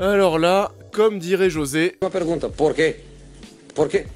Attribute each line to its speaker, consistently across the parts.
Speaker 1: Alors là, comme dirait José,
Speaker 2: Una pregunta, ¿por qué? ¿Por qué?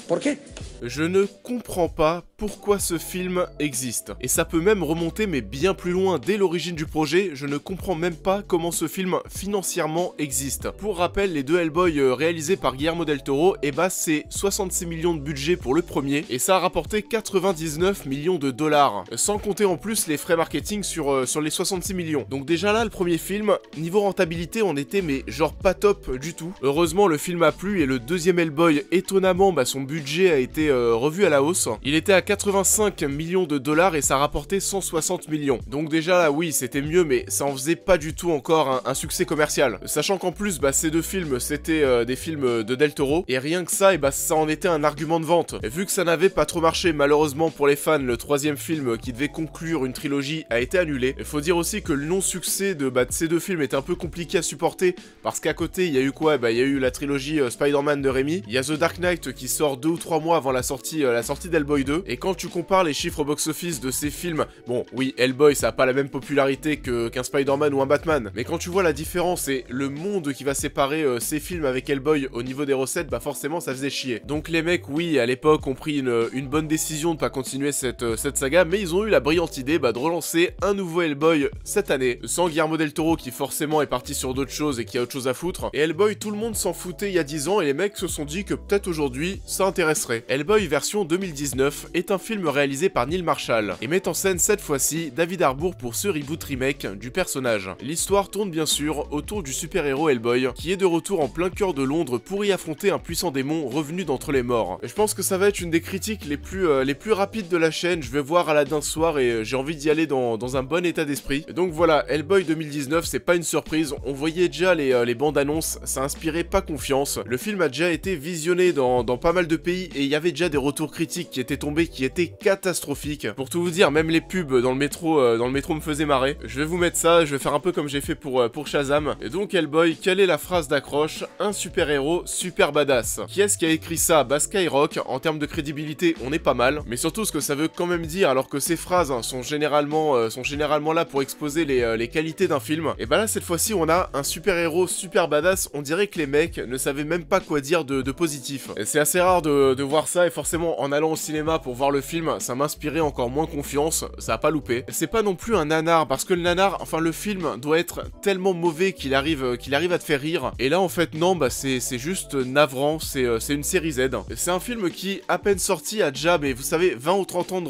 Speaker 2: ¿Por qué?
Speaker 1: je ne comprends pas pourquoi ce film existe. Et ça peut même remonter mais bien plus loin dès l'origine du projet, je ne comprends même pas comment ce film financièrement existe. Pour rappel, les deux Hellboy réalisés par Guillermo del Toro, et bah c'est 66 millions de budget pour le premier et ça a rapporté 99 millions de dollars. Sans compter en plus les frais marketing sur les 66 millions. Donc déjà là, le premier film, niveau rentabilité, on était mais genre pas top du tout. Heureusement, le film a plu et le deuxième Hellboy, étonnamment, bah son budget a été revu à la hausse. Il était à 85 millions de dollars et ça rapportait 160 millions. Donc déjà là, oui, c'était mieux, mais ça en faisait pas du tout encore un succès commercial. Sachant qu'en plus, bah, ces deux films, c'était des films de Del Toro, et rien que ça, et bah, ça en était un argument de vente. Et vu que ça n'avait pas trop marché, malheureusement pour les fans, le troisième film qui devait conclure une trilogie a été annulé. Il faut dire aussi que le non-succès de ces deux films était un peu compliqué à supporter, parce qu'à côté, il y a eu quoi? Bah, il y a eu la trilogie Spider-Man de Raimi, il y a The Dark Knight qui sort 2 ou 3 mois avant la sortie d'Hellboy 2, et quand tu compares les chiffres au box-office de ces films, bon, oui, Hellboy, ça a pas la même popularité qu'un Spider-Man ou un Batman, mais quand tu vois la différence et le monde qui va séparer ces films avec Hellboy au niveau des recettes, bah forcément, ça faisait chier. Donc les mecs, oui, à l'époque, ont pris une bonne décision de pas continuer cette saga, mais ils ont eu la brillante idée de relancer un nouveau Hellboy cette année, sans Guillermo del Toro qui forcément est parti sur d'autres choses et qui a autre chose à foutre. Et Hellboy, tout le monde s'en foutait il y a 10 ans et les mecs se sont dit que peut-être aujourd'hui, ça intéresserait. Hellboy version 2019 est un film réalisé par Neil Marshall et met en scène cette fois-ci David Harbour pour ce reboot remake du personnage. L'histoire tourne bien sûr autour du super-héros Hellboy qui est de retour en plein cœur de Londres pour y affronter un puissant démon revenu d'entre les morts. Et je pense que ça va être une des critiques les plus rapides de la chaîne. Je vais voir Aladdin ce soir et j'ai envie d'y aller dans un bon état d'esprit. Donc voilà, Hellboy 2019, c'est pas une surprise, on voyait déjà les bandes annonces, ça inspirait pas confiance. Le film a déjà été visionné dans pas mal de pays et il y avait déjà des retours critiques qui étaient tombés qui étaient catastrophiques. Pour tout vous dire, même les pubs dans le métro me faisaient marrer. Je vais vous mettre ça, je vais faire un peu comme j'ai fait pour Shazam. Et donc Hellboy, quelle est la phrase d'accroche? Un super-héros super badass. Qui est-ce qui a écrit ça? Bah Skyrock, en termes de crédibilité, on est pas mal. Mais surtout ce que ça veut quand même dire, alors que ces phrases sont généralement là pour exposer les qualités d'un film. Et bah là, cette fois-ci, on a un super-héros super badass, on dirait que les mecs ne savaient même pas quoi dire de positif. C'est assez rare de voir ça, et forcément, en allant au cinéma pour voir le film, ça m'inspirait encore moins confiance, ça a pas loupé. C'est pas non plus un nanar, parce que le nanar, enfin le film doit être tellement mauvais qu'il arrive à te faire rire. Et là, en fait, non, bah c'est juste navrant, c'est une série Z. C'est un film qui, à peine sorti, a déjà, mais vous savez, 20 ou 30 ans de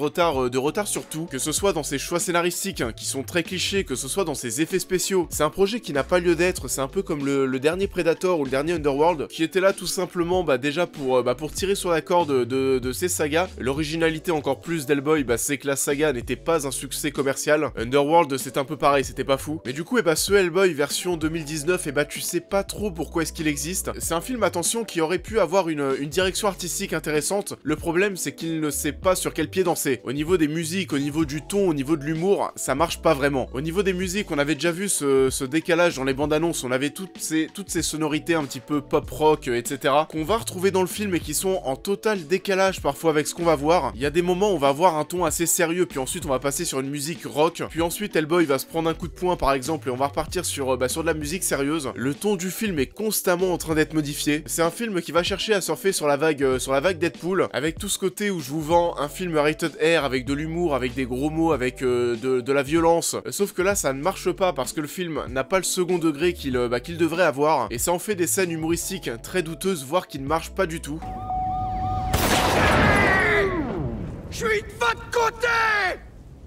Speaker 1: retard sur tout, que ce soit dans ses choix scénaristiques, qui sont très clichés, que ce soit dans ses effets spéciaux. C'est un projet qui n'a pas lieu d'être, c'est un peu comme le dernier Predator ou le dernier Underworld, qui était là tout simplement, bah déjà pour tirer sur la corde de ces sagas. L'originalité encore plus d'Hellboy, bah c'est que la saga n'était pas un succès commercial. Underworld, c'est un peu pareil, c'était pas fou. Mais du coup, ce Hellboy version 2019, tu sais pas trop pourquoi est-ce qu'il existe. C'est un film, attention, qui aurait pu avoir une direction artistique intéressante. Le problème, c'est qu'il ne sait pas sur quel pied danser. Au niveau des musiques, au niveau du ton, au niveau de l'humour, ça marche pas vraiment. Au niveau des musiques, on avait déjà vu ce décalage dans les bandes annonces, on avait toutes ces sonorités un petit peu pop rock, etc. qu'on va retrouver dans le film et qui sont en total décalage parfois avec ce qu'on va voir. Il y a des moments où on va avoir un ton assez sérieux, puis ensuite on va passer sur une musique rock, puis ensuite Hellboy va se prendre un coup de poing par exemple et on va repartir sur de la musique sérieuse. Le ton du film est constamment en train d'être modifié. C'est un film qui va chercher à surfer sur la vague Deadpool, avec tout ce côté où je vous vends un film rated R avec de l'humour, avec des gros mots, avec de la violence. Sauf que là ça ne marche pas parce que le film n'a pas le second degré qu'il devrait avoir, et ça en fait des scènes humoristiques très douteuses, voire qui ne marchent pas du tout.
Speaker 3: Je suis de votre côté!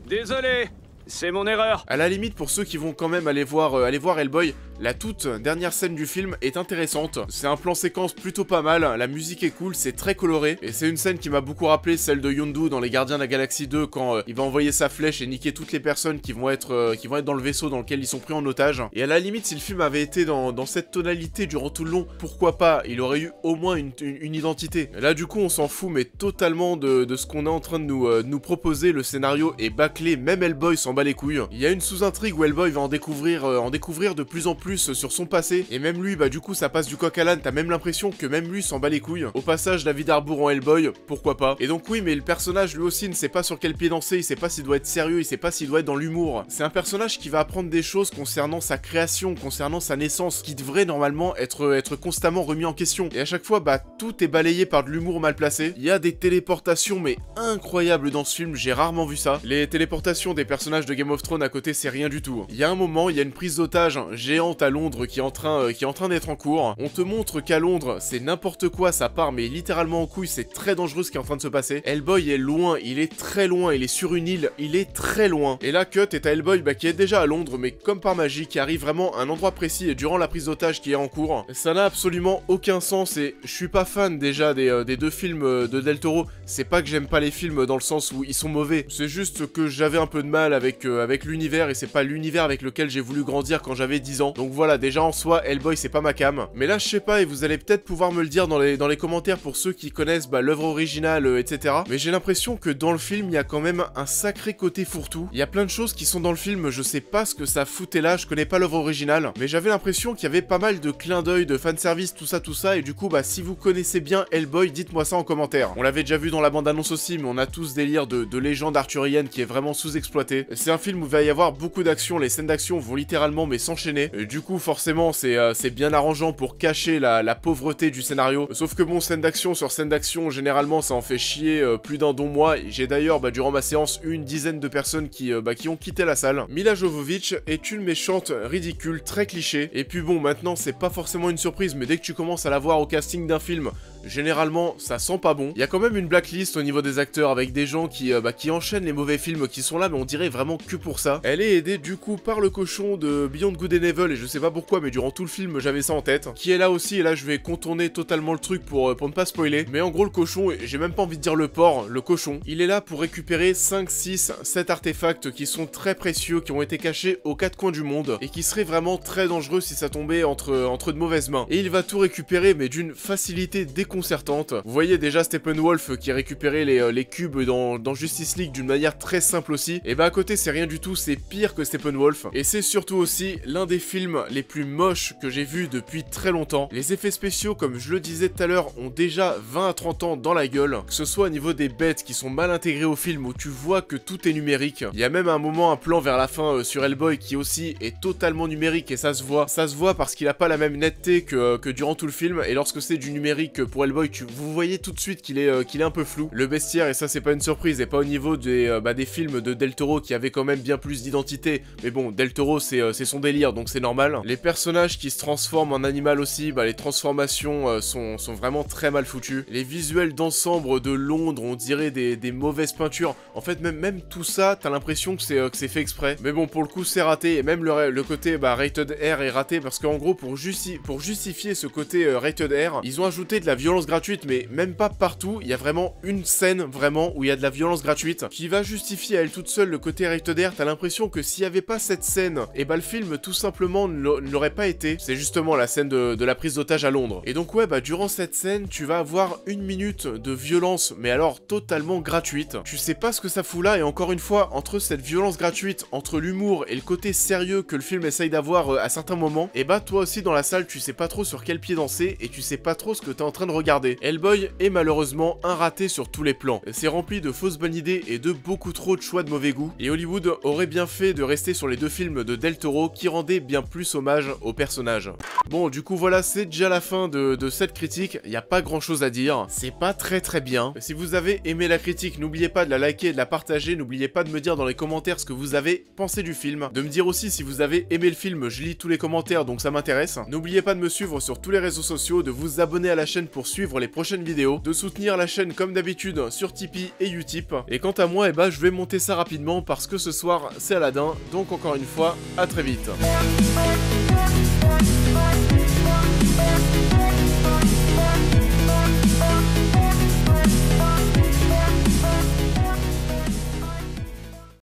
Speaker 3: Désolé, c'est mon erreur.
Speaker 1: À la limite, pour ceux qui vont quand même aller voir Hellboy, la toute dernière scène du film est intéressante. C'est un plan séquence plutôt pas mal, la musique est cool, c'est très coloré, et c'est une scène qui m'a beaucoup rappelé celle de Yondu dans Les Gardiens de la Galaxie 2 quand il va envoyer sa flèche et niquer toutes les personnes qui vont être dans le vaisseau dans lequel ils sont pris en otage. Et à la limite, si le film avait été dans cette tonalité durant tout le long, pourquoi pas, il aurait eu au moins une identité. Et là du coup on s'en fout mais totalement de ce qu'on est en train de nous proposer. Le scénario est bâclé, même Hellboy s'en bat les couilles. Il y a une sous-intrigue où Hellboy va en découvrir de plus en plus plus sur son passé, et même lui, bah du coup ça passe du coq à l'âne, t'as même l'impression que même lui s'en bat les couilles. Au passage, David Harbour en Hellboy, pourquoi pas. Et donc oui, mais le personnage lui aussi ne sait pas sur quel pied danser, il sait pas s'il doit être sérieux, il sait pas s'il doit être dans l'humour. C'est un personnage qui va apprendre des choses concernant sa création, concernant sa naissance, qui devrait normalement être constamment remis en question. Et à chaque fois, bah tout est balayé par de l'humour mal placé. Il y a des téléportations mais incroyables dans ce film, j'ai rarement vu ça. Les téléportations des personnages de Game of Thrones à côté, c'est rien du tout. Il y a un moment, il y a une prise d'otage géante à Londres qui est en train d'être en cours. On te montre qu'à Londres, c'est n'importe quoi, ça part mais littéralement en couille, c'est très dangereux ce qui est en train de se passer. Hellboy est loin, il est très loin, il est sur une île, il est très loin. Et là, cut est à Hellboy bah, qui est déjà à Londres, mais comme par magie, qui arrive vraiment à un endroit précis et durant la prise d'otage qui est en cours. Ça n'a absolument aucun sens et je suis pas fan déjà des deux films de Del Toro. C'est pas que j'aime pas les films dans le sens où ils sont mauvais, c'est juste que j'avais un peu de mal avec l'univers et c'est pas l'univers avec lequel j'ai voulu grandir quand j'avais 10 ans. Donc voilà, déjà en soi, Hellboy c'est pas ma cam. Mais là je sais pas et vous allez peut-être pouvoir me le dire dans les commentaires pour ceux qui connaissent bah, l'œuvre originale, etc. Mais j'ai l'impression que dans le film, il y a quand même un sacré côté fourre-tout. Il y a plein de choses qui sont dans le film, je sais pas ce que ça foutait là, je connais pas l'œuvre originale, mais j'avais l'impression qu'il y avait pas mal de clins d'œil, de fanservice, tout ça, et du coup, bah si vous connaissez bien Hellboy, dites-moi ça en commentaire. On l'avait déjà vu dans la bande-annonce aussi, mais on a tous délire de légende arthurienne qui est vraiment sous-exploité. C'est un film où il va y avoir beaucoup d'action, les scènes d'action vont littéralement mais s'enchaîner. Du coup, forcément, c'est bien arrangeant pour cacher la pauvreté du scénario. Sauf que bon, scène d'action sur scène d'action, généralement, ça en fait chier plus d'un don mois. J'ai d'ailleurs, bah, durant ma séance, eu une dizaine de personnes qui ont quitté la salle. Mila Jovovich est une méchante ridicule, très cliché. Et puis bon, maintenant, c'est pas forcément une surprise, mais dès que tu commences à la voir au casting d'un film, généralement, ça sent pas bon. Il y a quand même une blacklist au niveau des acteurs avec des gens qui enchaînent les mauvais films qui sont là, mais on dirait vraiment que pour ça. Elle est aidée du coup par le cochon de Beyond Good and Evil, et je sais pas pourquoi, mais durant tout le film, j'avais ça en tête. Qui est là aussi, et là, je vais contourner totalement le truc pour ne pas spoiler. Mais en gros, le cochon, j'ai même pas envie de dire le porc, le cochon, il est là pour récupérer 5, 6, 7 artefacts qui sont très précieux, qui ont été cachés aux quatre coins du monde, et qui seraient vraiment très dangereux si ça tombait entre de mauvaises mains. Et il va tout récupérer, mais d'une facilité déconcertante. Vous voyez déjà Steppenwolf qui récupérait les cubes dans Justice League d'une manière très simple aussi. Et bah à côté, c'est rien du tout, c'est pire que Steppenwolf. Et c'est surtout aussi l'un des films les plus moches que j'ai vu depuis très longtemps. Les effets spéciaux, comme je le disais tout à l'heure, ont déjà 20 à 30 ans dans la gueule. Que ce soit au niveau des bêtes qui sont mal intégrées au film, où tu vois que tout est numérique. Il y a même à un moment un plan vers la fin sur Hellboy qui aussi est totalement numérique, et ça se voit. Ça se voit parce qu'il a pas la même netteté que durant tout le film. Et lorsque c'est du numérique pour Hellboy, vous voyez tout de suite qu'il est un peu flou. Le bestiaire, et ça c'est pas une surprise, et pas au niveau des films de Del Toro qui avaient quand même bien plus d'identité. Mais bon, Del Toro c'est son délire, donc c'est normal. Les personnages qui se transforment en animal aussi, les transformations sont vraiment très mal foutues. Les visuels d'ensemble de Londres, on dirait des mauvaises peintures. En fait, même tout ça, t'as l'impression que c'est fait exprès. Mais bon, pour le coup, c'est raté, et même le côté rated R est raté, parce qu'en gros, pour justifier ce côté rated R, ils ont ajouté de la violence gratuite, mais même pas partout. Il y a vraiment une scène vraiment où il y a de la violence gratuite qui va justifier à elle toute seule le côté rated R. T'as l'impression que s'il y avait pas cette scène, et le film tout simplement ne l'aurait pas été. C'est justement la scène de la prise d'otage à Londres. Et donc ouais, durant cette scène, tu vas avoir 1 minute de violence, mais alors totalement gratuite. Tu sais pas ce que ça fout là, et encore une fois, entre cette violence gratuite, entre l'humour et le côté sérieux que le film essaye d'avoir à certains moments, et toi aussi dans la salle, tu sais pas trop sur quel pied danser, et tu sais pas trop ce que t'es en train de regarder. Hellboy est malheureusement un raté sur tous les plans. C'est rempli de fausses bonnes idées et de beaucoup trop de choix de mauvais goût, et Hollywood aurait bien fait de rester sur les deux films de Del Toro qui rendaient bien plus hommage aux personnages. Bon, du coup voilà, c'est déjà la fin de cette critique, il n'y a pas grand chose à dire, c'est pas très bien. Si vous avez aimé la critique, n'oubliez pas de la liker et de la partager, n'oubliez pas de me dire dans les commentaires ce que vous avez pensé du film, de me dire aussi si vous avez aimé le film, je lis tous les commentaires donc ça m'intéresse. N'oubliez pas de me suivre sur tous les réseaux sociaux, de vous abonner à la chaîne pour suivre les prochaines vidéos, de soutenir la chaîne comme d'habitude sur Tipeee et Utip. Et quant à moi, je vais monter ça rapidement parce que ce soir c'est Aladdin, donc encore une fois, à très vite.